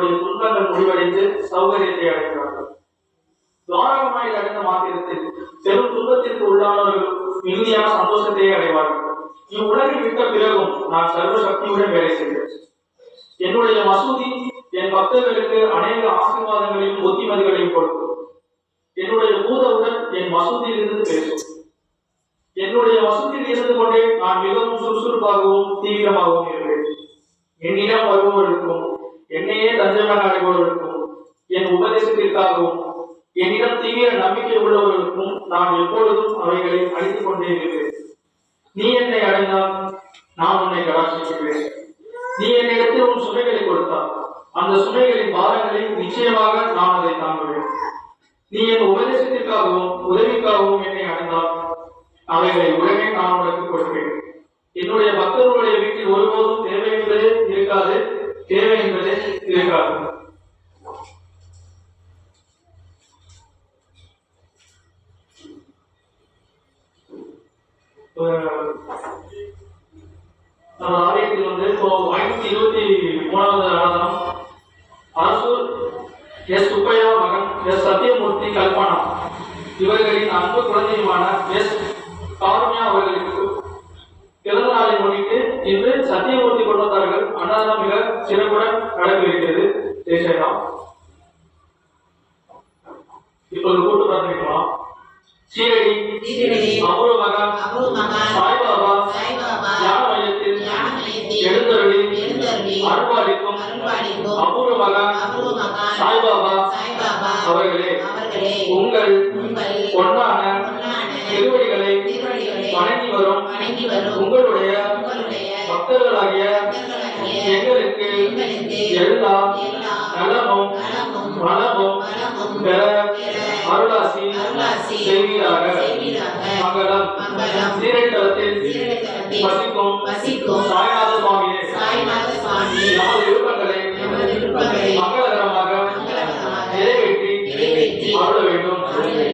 தங்களுடைய துன்பங்கள் முடிவடைந்து சௌகரியத்தை அடைகிறார்கள். துவாரகமாய் அடைந்த மாத்திரத்தில் பெரும் துன்பத்திற்கு உள்ளானவர்கள் மிகுதியான சந்தோஷத்தையே அடைவார்கள். இவ்வுலகில் விட்ட பிறகும் நான் சர்வ சக்தியுடன் வேலை செய்கிறேன். என்னுடைய மசூதி என் பக்தர்களுக்கு அநேக ஆசீர்வாதங்களையும் புத்திமதிகளையும் கொடுக்கும். என்னுடைய பூத உடல் என் மசூதியில் இருந்து பேசும். என்னுடைய மசூதியில் இருந்து கொண்டே நான் மிகவும் சுறுசுறுப்பாகவும் தீவிரமாகவும் இருக்கிறேன். என்னிடம் வருபவர்களுக்கும் என்னையே தஞ்சமாக அடைபவர்களுக்கும் என் உபதேசத்திற்காகவும் என்னிடம் தீவிர நம்பிக்கை உள்ளவர்களுக்கும் நான் எப்பொழுதும் அவைகளை அளித்துக் கொண்டே இருக்கிறேன். நீ என்னை அடைந்தால் நான் உன்னை கடாட்சிக்கிறேன். நீ என்னிடத்தில் உன் சுமைகளை கொடுத்தால் அந்த சுமைகளின் பாரங்களை நிச்சயமாக நான் அதை தாங்குவேன். நீ என் உபதேசத்திற்காகவும் உதவிக்காகவும் என்னை அடைந்தால் அவைகளை உடனே நான் உனக்கு கொடுப்பேன். என்னுடைய பக்தர்களுடைய வீட்டில் ஒருபோதும் தேவை என்பதே இருக்காது, தேவை என்பதே இருக்காது. ஆலயத்தில் இப்போ 523வது ஆராதனம் அரசூர் எஸ் சுப்பையா மகன் எஸ் சத்தியமூர்த்தி கல்பனா இவர்களின் அன்பு குழந்தையுமான எஸ் காருண்யா அவர்களுக்கு பிறந்த நாளை முன்னிட்டு இன்று சத்தியமூர்த்தி குடும்பத்தார்கள் அன்னதானம் மிக சிறப்புடன் நடைபெறுகிறது. இப்போது கூட்டு பிரார்த்தனைக்கலாம். சீரடி அபூர்வமகா சாய்பாபா ஞான மையத்தில் எழுந்தருளி அருள்பாலிக்கும் அபூர்வமகா சாய்பாபா அவர்களே, உங்கள் பொன்னான திருவடிகளை வணங்கி வரும் உங்களுடைய பக்தர்களாகிய எங்களுக்கு எல்லா நலமும் வளமும் பெற அருளாசி செய்வீராக. மங்களம். சீரடித்தலத்தில் வசிக்கும் சாய்நாத சுவாமியே